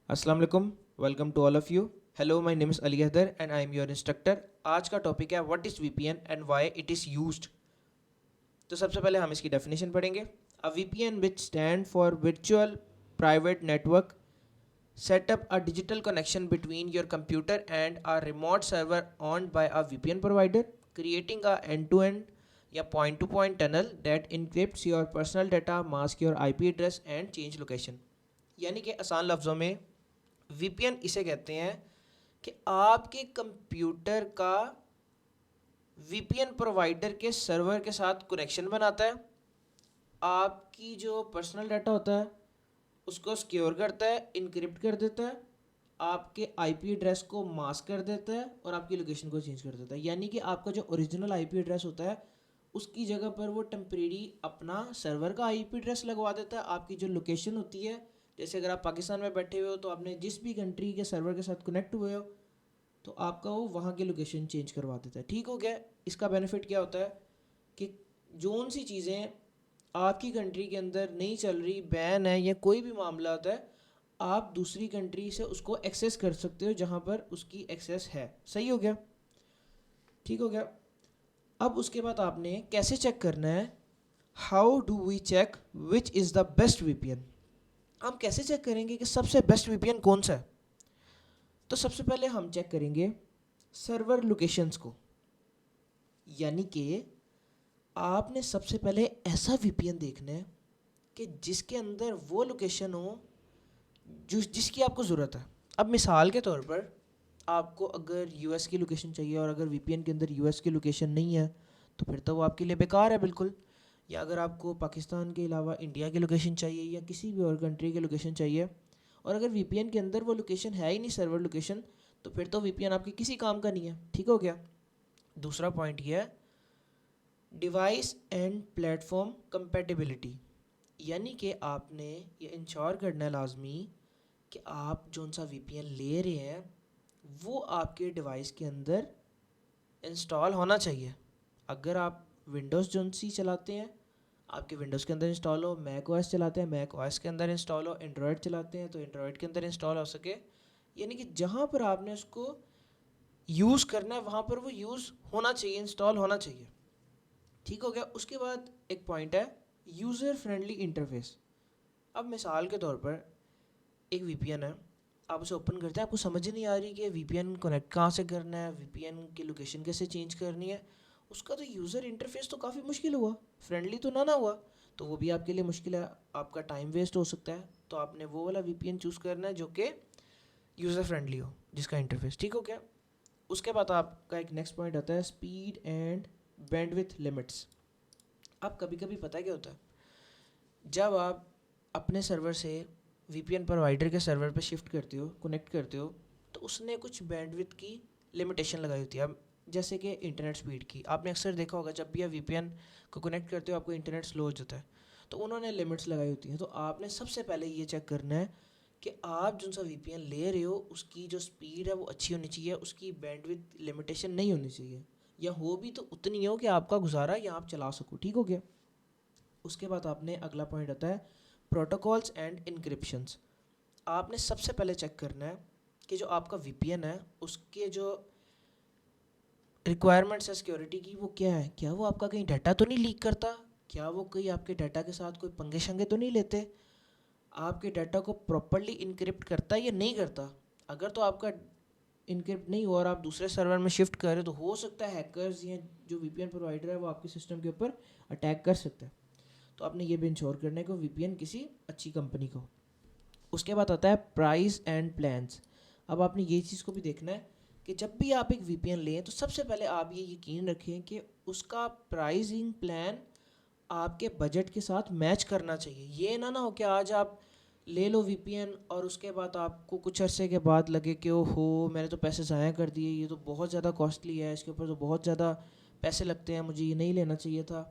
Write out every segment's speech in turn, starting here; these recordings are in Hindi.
अस्सलाम वालेकुम, welcome to all of you. Hello, my name is Ali Haider and I am your instructor. आज का टॉपिक है what is VPN and why it is used. तो सबसे पहले हम इसकी डेफिनेशन पढ़ेंगे। A VPN which stand for virtual private network set up a digital connection between your computer and a remote server owned by a VPN provider, creating a end-to-end या point-to-point tunnel that encrypts your personal data, mask your IP address and change location। यानी कि आसान लफ्ज़ों में VPN इसे कहते हैं कि आपके कंप्यूटर का VPN प्रोवाइडर के सर्वर के साथ कनेक्शन बनाता है, आपकी जो पर्सनल डाटा होता है उसको सिक्योर करता है, इनक्रिप्ट कर देता है, आपके आईपी एड्रेस को मास्क कर देता है और आपकी लोकेशन को चेंज कर देता है। यानी कि आपका जो ओरिजिनल आईपी एड्रेस होता है उसकी जगह पर वो टेम्परेरी अपना सर्वर का आईपी एड्रेस लगवा देता है। आपकी जो लोकेशन होती है, जैसे अगर आप पाकिस्तान में बैठे हुए हो तो आपने जिस भी कंट्री के सर्वर के साथ कनेक्ट हुए हो तो आपका वो वहाँ की लोकेशन चेंज करवा देता है। ठीक हो गया। इसका बेनिफिट क्या होता है कि जोन सी चीज़ें आपकी कंट्री के अंदर नहीं चल रही, बैन है या कोई भी मामला होता है, आप दूसरी कंट्री से उसको एक्सेस कर सकते हो जहाँ पर उसकी एक्सेस है। सही हो गया, ठीक हो गया। अब उसके बाद आपने कैसे चेक करना है, how do we check which is the best VPN. हम कैसे चेक करेंगे कि सबसे बेस्ट वीपीएन कौन सा है। तो सबसे पहले हम चेक करेंगे सर्वर लोकेशंस को। यानी कि आपने सबसे पहले ऐसा वीपीएन देखना है कि जिसके अंदर वो लोकेशन हो जिसकी आपको ज़रूरत है। अब मिसाल के तौर पर आपको अगर यूएस की लोकेशन चाहिए और अगर वीपीएन के अंदर यूएस की लोकेशन नहीं है तो फिर तो वो आपके लिए बेकार है बिल्कुल। या अगर आपको पाकिस्तान के अलावा इंडिया की लोकेशन चाहिए या किसी भी और कंट्री की लोकेशन चाहिए और अगर वीपीएन के अंदर वो लोकेशन है ही नहीं, सर्वर लोकेशन, तो फिर तो वीपीएन आपके किसी काम का नहीं है। ठीक हो गया। दूसरा पॉइंट ये है डिवाइस एंड प्लेटफॉर्म कंपेटिबिलिटी। यानी कि आपने ये इंश्योर करना है लाजमी कि आप जोन सा वीपीएन ले रहे हैं वो आपके डिवाइस के अंदर इंस्टॉल होना चाहिए। अगर आप विंडोज़ जोन सी चलाते हैं आपके विंडोज़ के अंदर इंस्टॉल हो, मैक ओएस चलाते हैं मैक ओएस के अंदर इंस्टॉल हो, एंड्रॉयड चलाते हैं तो एंड्रॉयड के अंदर इंस्टॉल हो सके। यानी कि जहाँ पर आपने उसको यूज़ करना है वहाँ पर वो यूज़ होना चाहिए, इंस्टॉल होना चाहिए। ठीक हो गया। उसके बाद एक पॉइंट है यूज़र फ्रेंडली इंटरफेस। अब मिसाल के तौर पर एक वीपीएन है, आप उसे ओपन करते हैं, आपको समझ नहीं आ रही कि वीपीएन कनेक्ट कहाँ से करना है, वीपीएन की लोकेशन कैसे चेंज करनी है। उसका तो यूज़र इंटरफेस तो काफ़ी मुश्किल हुआ, फ्रेंडली तो ना हुआ, तो वो भी आपके लिए मुश्किल है, आपका टाइम वेस्ट हो सकता है। तो आपने वो वाला वीपीएन चूज़ करना है जो कि यूज़र फ्रेंडली हो, जिसका इंटरफेस ठीक हो गया। उसके बाद आपका एक नेक्स्ट पॉइंट आता है स्पीड एंड बैंडविड्थ लिमिट्स। अब कभी कभी पता है क्या होता है, जब आप अपने सर्वर से वीपीएन प्रोवाइडर के सर्वर पे शिफ्ट करते हो, कनेक्ट करते हो, तो उसने कुछ बैंडविड्थ की लिमिटेशन लगाई होती है। अब जैसे कि इंटरनेट स्पीड की आपने अक्सर देखा होगा, जब भी आप वीपीएन को कनेक्ट करते हो आपको इंटरनेट स्लो हो जाता है, तो उन्होंने लिमिट्स लगाई होती हैं। तो आपने सबसे पहले ये चेक करना है कि आप जो सा वीपीएन ले रहे हो उसकी जो स्पीड है वो अच्छी होनी चाहिए, उसकी बैंडविड्थ लिमिटेशन नहीं होनी चाहिए, या हो भी तो उतनी हो कि आपका गुजारा या आप चला सको। ठीक हो गया। उसके बाद आपने अगला पॉइंट आता है प्रोटोकॉल्स एंड इनक्रिप्शंस। आपने सबसे पहले चेक करना है कि जो आपका वीपीएन है उसके जो रिक्वायरमेंट्स है सिक्योरिटी की वो क्या है। क्या वो आपका कहीं डाटा तो नहीं लीक करता, क्या वो कहीं आपके डाटा के साथ कोई पंगे शंगे तो नहीं लेते, आपके डाटा को प्रॉपरली इनक्रिप्ट करता है या नहीं करता। अगर तो आपका इनक्रिप्ट नहीं हुआ और आप दूसरे सर्वर में शिफ्ट कर रहे हो तो हो सकता है हैकर्स या जो वीपीएन प्रोवाइडर है वो आपके सिस्टम के ऊपर अटैक कर सकता है। तो आपने ये भी इंश्योर करना है कि वीपीएन किसी अच्छी कंपनी का हो। उसके बाद आता है प्राइस एंड प्लान्स। अब आपने ये चीज़ को भी देखना है कि जब भी आप एक वीपीएन लें तो सबसे पहले आप ये यकीन रखें कि उसका प्राइसिंग प्लान आपके बजट के साथ मैच करना चाहिए। ये ना हो कि आज आप ले लो वीपीएन और उसके बाद आपको कुछ अरसे के बाद लगे कि ओ हो मैंने तो पैसे ज़ाया कर दिए, ये तो बहुत ज़्यादा कॉस्टली है, इसके ऊपर तो बहुत ज़्यादा पैसे लगते हैं, मुझे ये नहीं लेना चाहिए था।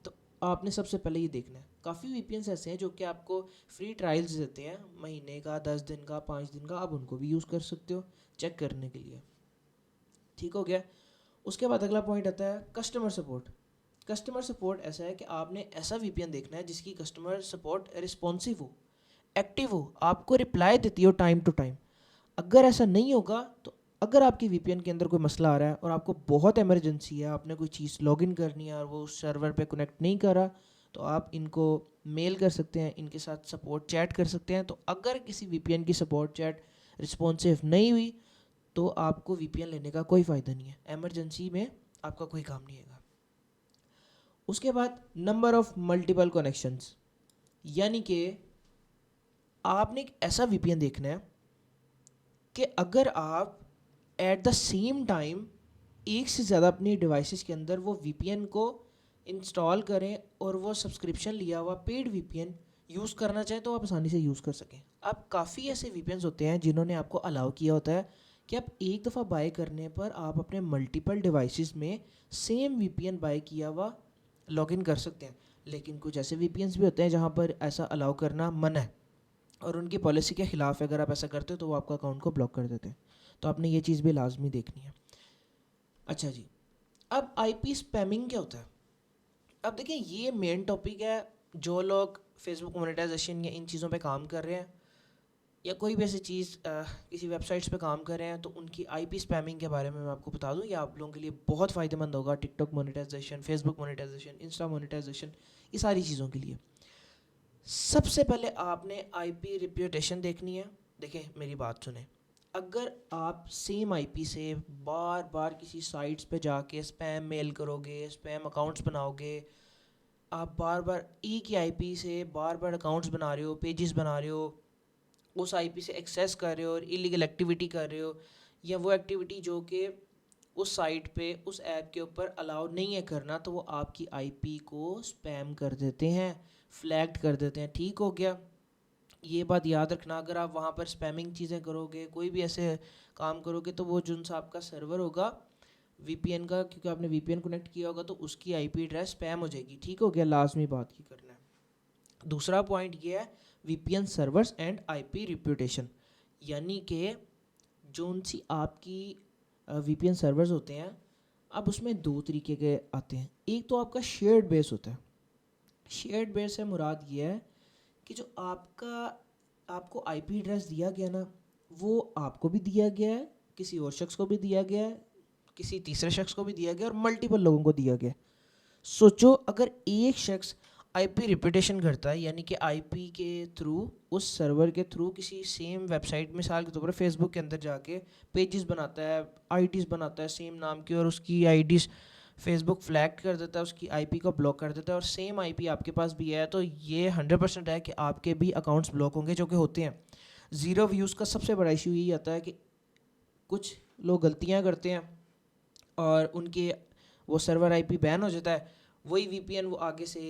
तो आपने सबसे पहले ये देखना है। काफ़ी वीपीएन्स ऐसे हैं जो कि आपको फ्री ट्रायल्स देते हैं, महीने का, 10 दिन का, 5 दिन का, आप उनको भी यूज़ कर सकते हो चेक करने के लिए। ठीक हो गया। उसके बाद अगला पॉइंट आता है कस्टमर सपोर्ट। कस्टमर सपोर्ट ऐसा है कि आपने ऐसा वीपीएन देखना है जिसकी कस्टमर सपोर्ट रिस्पॉन्सिव हो। एक्टिव हो, आपको रिप्लाई देती हो टाइम टू टाइम। अगर ऐसा नहीं होगा तो अगर आपकी वीपीएन के अंदर कोई मसला आ रहा है और आपको बहुत इमरजेंसी है, आपने कोई चीज़ लॉगिन करनी है और वो उस सर्वर पे कनेक्ट नहीं कर रहा, तो आप इनको मेल कर सकते हैं, इनके साथ सपोर्ट चैट कर सकते हैं। तो अगर किसी वीपीएन की सपोर्ट चैट रिस्पॉन्सिव नहीं हुई तो आपको वीपीएन लेने का कोई फ़ायदा नहीं है, एमरजेंसी में आपका कोई काम नहीं आएगा। उसके बाद नंबर ऑफ़ मल्टीपल कनेक्शंस, यानी कि आपने एक ऐसा वीपीएन देखना है कि अगर आप एट द सेम टाइम एक से ज़्यादा अपनी डिवाइसेस के अंदर वो वीपीएन को इंस्टॉल करें और वो सब्सक्रिप्शन लिया हुआ पेड वीपीएन यूज़ करना चाहें तो आप आसानी से यूज़ कर सकें। अब काफ़ी ऐसे वीपीएन्स होते हैं जिन्होंने आपको अलाउ किया होता है कि आप एक दफ़ा बाय करने पर आप अपने मल्टीपल डिवाइसेस में सेम वीपीएन बाय किया हुआ लॉगिन कर सकते हैं। लेकिन कुछ ऐसे वीपीएन्स भी होते हैं जहाँ पर ऐसा अलाउ करना मना है और उनकी पॉलिसी के ख़िलाफ़ है। अगर आप ऐसा करते हो तो वो आपका अकाउंट को ब्लॉक कर देते हैं। तो आपने ये चीज़ भी लाजमी देखनी है। अच्छा जी, अब आईपी स्पैमिंग क्या होता है? अब देखिए, ये मेन टॉपिक है। जो लोग फेसबुक मोनेटाइजेशन या इन चीज़ों पे काम कर रहे हैं या कोई भी ऐसी चीज़ किसी वेबसाइट्स पे काम कर रहे हैं, तो उनकी आईपी स्पैमिंग के बारे में मैं आपको बता दूं। ये आप लोगों के लिए बहुत फ़ायदेमंद होगा। TikTok monetization, Facebook monetization, Insta monetization, ये सारी चीज़ों के लिए। सबसे पहले आपने आईपी रिप्यूटेशन देखनी है। देखें, मेरी बात सुने। अगर आप सेम आईपी से बार बार किसी साइट्स पे जाके स्पैम मेल करोगे, स्पैम अकाउंट्स बनाओगे, आप बार बार एक ही आईपी से बार बार अकाउंट्स बना रहे हो, पेजेस बना रहे हो, उस आईपी से एक्सेस कर रहे हो और इलीगल एक्टिविटी कर रहे हो, या वो एक्टिविटी जो कि उस साइट पे, उस ऐप के ऊपर अलाउ नहीं है करना, तो वो आपकी आईपी को स्पैम कर देते हैं, फ्लैग्ड कर देते हैं। ठीक हो गया? ये बात याद रखना। अगर आप वहाँ पर स्पैमिंग चीज़ें करोगे, कोई भी ऐसे काम करोगे, तो वो जो सा आपका सर्वर होगा वीपीएन का, क्योंकि आपने वीपीएन कनेक्ट किया होगा, तो उसकी आईपी एड्रेस स्पैम हो जाएगी। ठीक हो गया? लाजमी बात ये करना है। दूसरा पॉइंट ये है VPN servers and IP reputation, यानी कि जो सी आपकी वीपीएन सर्वर्स होते हैं, अब उसमें दो तरीके के आते हैं। एक तो आपका शेयर्ड बेस होता है। शेयर्ड बेस से मुराद ये है कि जो आपको आईपी एड्रेस दिया गया ना, वो आपको भी दिया गया है, किसी और शख्स को भी दिया गया है, किसी तीसरे शख्स को भी दिया गया और मल्टीपल लोगों को दिया गया। सोचो, अगर एक शख्स आईपी रिपीटेशन करता है, यानी कि आईपी के थ्रू, उस सर्वर के थ्रू किसी सेम वेबसाइट, मिसाल के तौर पर फेसबुक के अंदर जाके पेजेस बनाता है, आईडीज़ बनाता है सेम नाम की, और उसकी आईडीज़ फेसबुक फ्लैग कर देता है, उसकी आईपी को ब्लॉक कर देता है, और सेम आईपी आपके पास भी है, तो ये 100% है कि आपके भी अकाउंट्स ब्लॉक होंगे, जो कि होते हैं। ज़ीरो व्यूज़ का सबसे बड़ा इशू यही आता है कि कुछ लोग गलतियाँ करते हैं और उनके वो सर्वर आईपी बैन हो जाता है। वही वीपीएन वो आगे से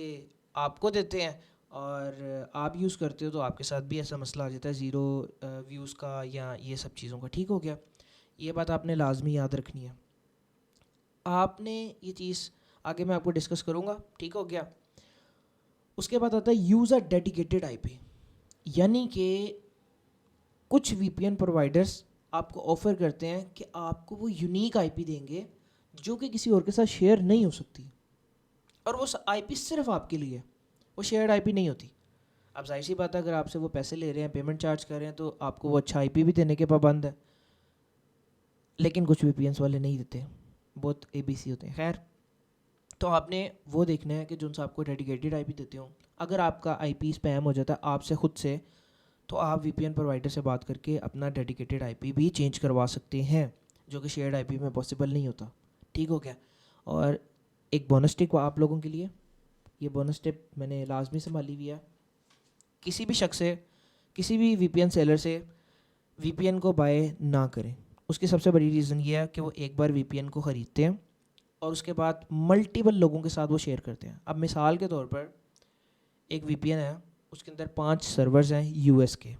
आपको देते हैं और आप यूज़ करते हो, तो आपके साथ भी ऐसा मसला आ जाता है ज़ीरो व्यूज़ का या ये सब चीज़ों का। ठीक हो गया? ये बात आपने लाजमी याद रखनी है। आपने ये चीज़ आगे मैं आपको डिस्कस करूँगा। ठीक हो गया? उसके बाद आता है यूज़ अ डेडिकेटेड आईपी, यानी कि कुछ वीपीएन प्रोवाइडर्स आपको ऑफ़र करते हैं कि आपको वो यूनिक आईपी देंगे जो कि किसी और के साथ शेयर नहीं हो सकती, और वो आईपी सिर्फ आपके लिए, वो शेयर्ड आईपी नहीं होती। अब जाहिर सी बात है, अगर आपसे वो पैसे ले रहे हैं, पेमेंट चार्ज कर रहे हैं, तो आपको वो अच्छा आईपी भी देने के पाबंद है। लेकिन कुछ वीपीएन्स वाले नहीं देते, बहुत एबीसी होते हैं। खैर, तो आपने वो देखना है कि जो उनसे आपको डेडिकेटेड आईपी देते हो। अगर आपका आईपी स्पैम हो जाता है आपसे खुद से, तो आप वीपीएन प्रोवाइडर से बात करके अपना डेडिकेटेड आईपी भी चेंज करवा सकते हैं, जो कि शेयर्ड आईपी में पॉसिबल नहीं होता। ठीक हो गया? और एक बोनस टिप आप लोगों के लिए, ये बोनस टिप मैंने लाजमी संभाली हुई है। किसी भी शख्स से, किसी भी वीपीएन सेलर से वीपीएन को बाय ना करें। उसकी सबसे बड़ी रीज़न ये है कि वो एक बार वीपीएन को ख़रीदते हैं और उसके बाद मल्टीपल लोगों के साथ वो शेयर करते हैं। अब मिसाल के तौर पर एक वीपीएन है, उसके अंदर 5 सर्वर्स हैं यूएस के।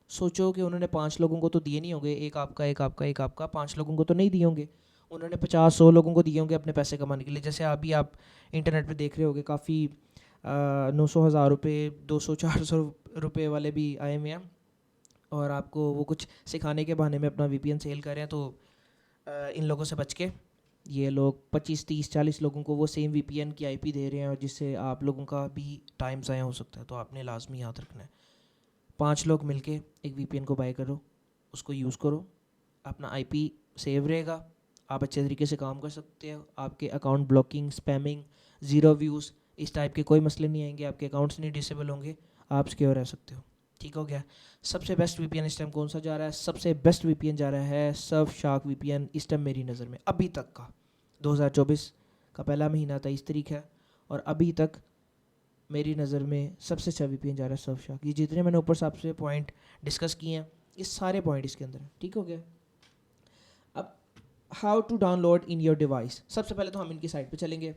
सोचो कि उन्होंने 5 लोगों को तो दिए नहीं होंगे, एक आपका, एक आपका, एक आपका, 5 लोगों को तो नहीं दिए होंगे। उन्होंने 50-100 लोगों को दिए होंगे अपने पैसे कमाने के लिए। जैसे अभी आप इंटरनेट पे देख रहे होगे, काफ़ी 900,000 रुपये, 200-400 रुपये वाले भी आए हुए हैं, और आपको वो कुछ सिखाने के बहाने में अपना वीपीएन सेल कर रहे हैं। तो इन लोगों से बच के, ये लोग 25-30-40 लोगों को वो सेम वीपीएन की आईपी दे रहे हैं, और जिससे आप लोगों का भी टाइम ज़ाया हो सकता है। तो आपने लाजमी याद रखना है। 5 लोग मिलके एक वीपीएन को बाय करो, उसको यूज़ करो, अपना आईपी सेव रहेगा, आप अच्छे तरीके से काम कर सकते हो, आपके account blocking, spamming, zero views इस टाइप के कोई मसले नहीं आएंगे, आपके अकाउंट्स नहीं डिसेबल होंगे, आप सिक्योर रह सकते हो। ठीक हो गया। सबसे बेस्ट वीपीएन इस टाइम कौन सा जा रहा है? सबसे बेस्ट वीपीएन जा रहा है सर्फशार्क वीपीएन इस टाइम मेरी नज़र में, अभी तक का 2024 का पहला महीना 23 तारीख है और अभी तक मेरी नज़र में सबसे अच्छा वीपीएन जा रहा है सर्फशार्क। ये जितने मैंने ऊपर से आपसे पॉइंट डिस्कस किए हैं ये सारे पॉइंट इसके अंदर हैं। ठीक हो गया। अब how to download in your device. सबसे पहले तो हम इनकी साइट पे चलेंगे,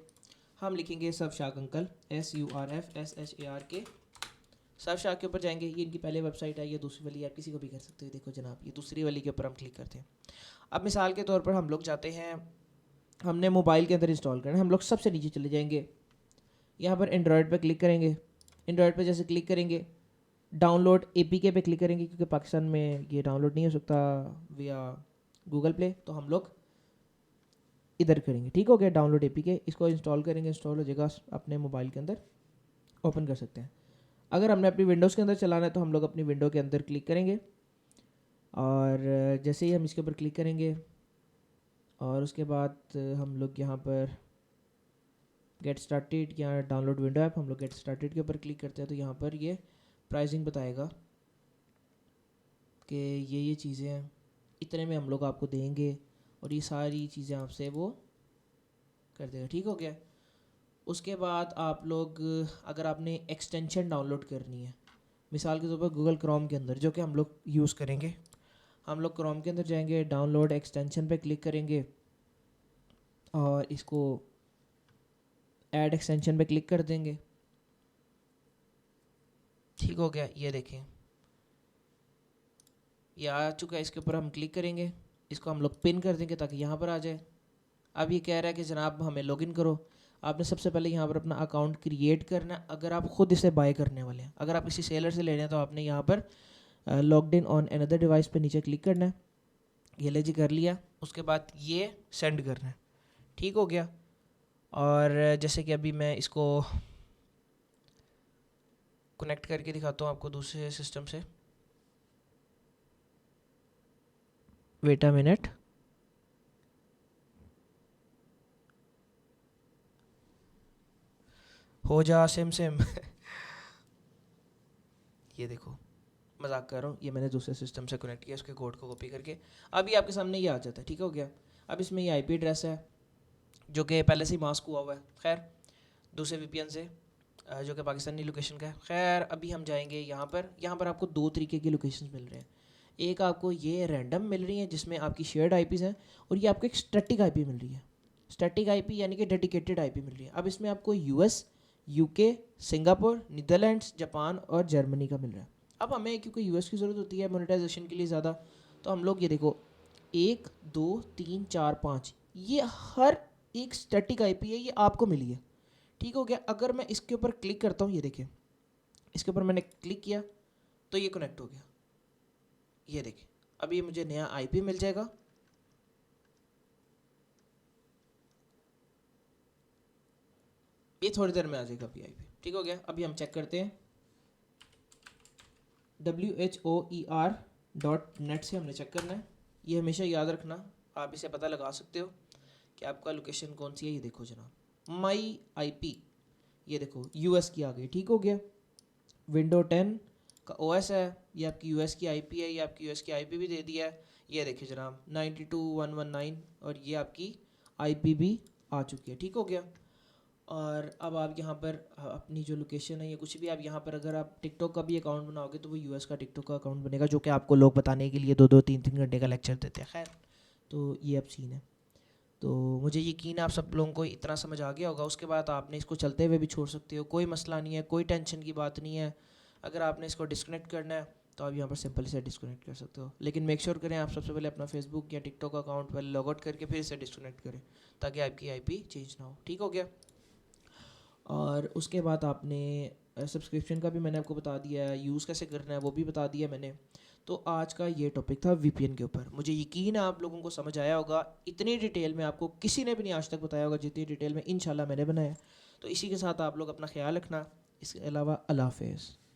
हम लिखेंगे सर्फशार्क अंकल, SURFSHARK, सर्फशार्क के ऊपर जाएंगे। ये इनकी पहले वेबसाइट है, ये दूसरी वाली आप किसी को भी कर सकते हो। देखो जनाब ये दूसरी वाली के ऊपर हम क्लिक करते हैं। अब मिसाल के तौर पर हम लोग जाते हैं, हमने मोबाइल के अंदर इंस्टॉल करना है, हम लोग सबसे नीचे चले जाएंगे, यहाँ पर एंड्रॉयड पे क्लिक करेंगे। एंड्रॉयड पे जैसे क्लिक करेंगे डाउनलोड APK पे क्लिक करेंगे, क्योंकि पाकिस्तान में ये डाउनलोड नहीं हो सकता विया गूगल प्ले, तो हम लोग इधर करेंगे। ठीक हो गया, डाउनलोड APK, इसको इंस्टॉल करेंगे, इंस्टॉल हो जाएगा, अपने मोबाइल के अंदर ओपन कर सकते हैं। अगर हमने अपनी विंडोज़ के अंदर चलाना है तो हम लोग अपनी विंडो के अंदर क्लिक करेंगे और जैसे ही हम इसके ऊपर क्लिक करेंगे और उसके बाद हम लोग यहाँ पर गेट स्टार्टेड या डाउनलोड विंडो ऐप, हम लोग गेट स्टार्टेड के ऊपर क्लिक करते हैं तो यहाँ पर ये प्राइसिंग बताएगा कि ये चीज़ें हैं, इतने में हम लोग आपको देंगे और ये सारी चीज़ें आपसे वो कर देगा। ठीक हो गया। उसके बाद आप लोग अगर आपने एक्सटेंशन डाउनलोड करनी है, मिसाल के तौर पर गूगल क्रोम के अंदर जो कि हम लोग यूज़ करेंगे, हम लोग क्रोम के अंदर जाएंगे, डाउनलोड एक्सटेंशन पे क्लिक करेंगे और इसको ऐड एक्सटेंशन पे क्लिक कर देंगे। ठीक हो गया। ये देखें ये आ चुका है, इसके ऊपर हम क्लिक करेंगे, इसको हम लोग पिन कर देंगे ताकि यहाँ पर आ जाए। अब ये कह रहा है कि जनाब हमें लॉगिन करो। आपने सबसे पहले यहाँ पर अपना अकाउंट क्रिएट करना है अगर आप ख़ुद इसे बाय करने वाले हैं। अगर आप किसी सेलर से ले रहे हैं तो आपने यहाँ पर logged in on another device पे नीचे क्लिक करना है। ये ले जी कर लिया, उसके बाद ये सेंड करना है। ठीक हो गया। और जैसे कि अभी मैं इसको कनेक्ट करके दिखाता हूँ आपको दूसरे सिस्टम से। Wait a minute. हो जा सिम सिम ये देखो मजाक कर रहा हूँ, ये मैंने दूसरे सिस्टम से कनेक्ट किया, उसके कोड को कॉपी करके अभी आपके सामने ये आ जाता है। ठीक हो गया। अब इसमें ये IP एड्रेस है जो कि पहले से ही मास्क हुआ हुआ है, खैर दूसरे VPN से जो कि पाकिस्तानी लोकेशन का है। खैर अभी हम जाएंगे यहाँ पर आपको 2 तरीके की लोकेशंस मिल रहे हैं। एक आपको ये रैंडम मिल रही है जिसमें आपकी शेयर्ड IPs हैं और ये आपको एक स्टैटिक IP मिल रही है। स्टैटिक IP यानी कि डेडिकेटेड IP मिल रही है। अब इसमें आपको US, UK, Singapore, Netherlands, Japan और जर्मनी का मिल रहा है। अब हमें क्योंकि US की ज़रूरत होती है मोनेटाइजेशन के लिए ज़्यादा, तो हम लोग ये देखो 1 2 3 4 5 ये हर एक स्टैटिक IP है, ये आपको मिली है। ठीक हो गया। अगर मैं इसके ऊपर क्लिक करता हूँ, ये देखिए इसके ऊपर मैंने क्लिक किया तो ये कनेक्ट हो गया। ये देखिए अब ये मुझे नया IP मिल जाएगा। ये थोड़ी देर में आ जाएगा IP। ठीक हो गया। अभी हम चेक करते हैं, WHOER.net से हमने चेक करना है। ये हमेशा याद रखना, आप इसे पता लगा सकते हो कि आपका लोकेशन कौन सी है। ये देखो जनाब माई IP, ये देखो US की आ गई। ठीक हो गया। विंडो 10 का OS है, ये आपकी US की IP है, ये आपकी US की IP भी दे दिया है। ये देखिए जनाब 92.119 और ये आपकी IP भी आ चुकी है। ठीक हो गया। और अब आप यहाँ पर अपनी जो लोकेशन है या कुछ भी, आप यहाँ पर अगर आप टिकटॉक का भी अकाउंट बनाओगे तो वो US का टिकटॉक का अकाउंट बनेगा, जो कि आपको लोग बताने के लिए 2-2 3-3 घंटे का लेक्चर देते हैं। खैर तो ये अब सीन है। तो मुझे यकीन है आप सब लोगों को इतना समझ आ गया होगा। उसके बाद आपने इसको चलते हुए भी छोड़ सकते हो, कोई मसला नहीं है, कोई टेंशन की बात नहीं है। अगर आपने इसको डिस्कनेक्ट करना है तो आप यहाँ पर सिंपल से डिस्कनेक्ट कर सकते हो, लेकिन मेक श्योर करें आप सबसे पहले अपना फेसबुक या टिकटॉक अकाउंट पहले लॉग आउट करके फिर इसे डिस्कनेक्ट करें ताकि आपकी IP चेंज ना हो। ठीक हो गया। और उसके बाद आपने सब्सक्रिप्शन का भी मैंने आपको बता दिया है, यूज़ कैसे करना है वो भी बता दिया मैंने। तो आज का ये टॉपिक था VPN के ऊपर। मुझे यकीन है आप लोगों को समझ आया होगा। इतनी डिटेल में आपको किसी ने भी नहीं आज तक बताया होगा जितनी डिटेल में इंशाल्लाह मैंने बनाया। तो इसी के साथ आप लोग अपना ख्याल रखना। इसके अलावा अल्लाह हाफ़िज़।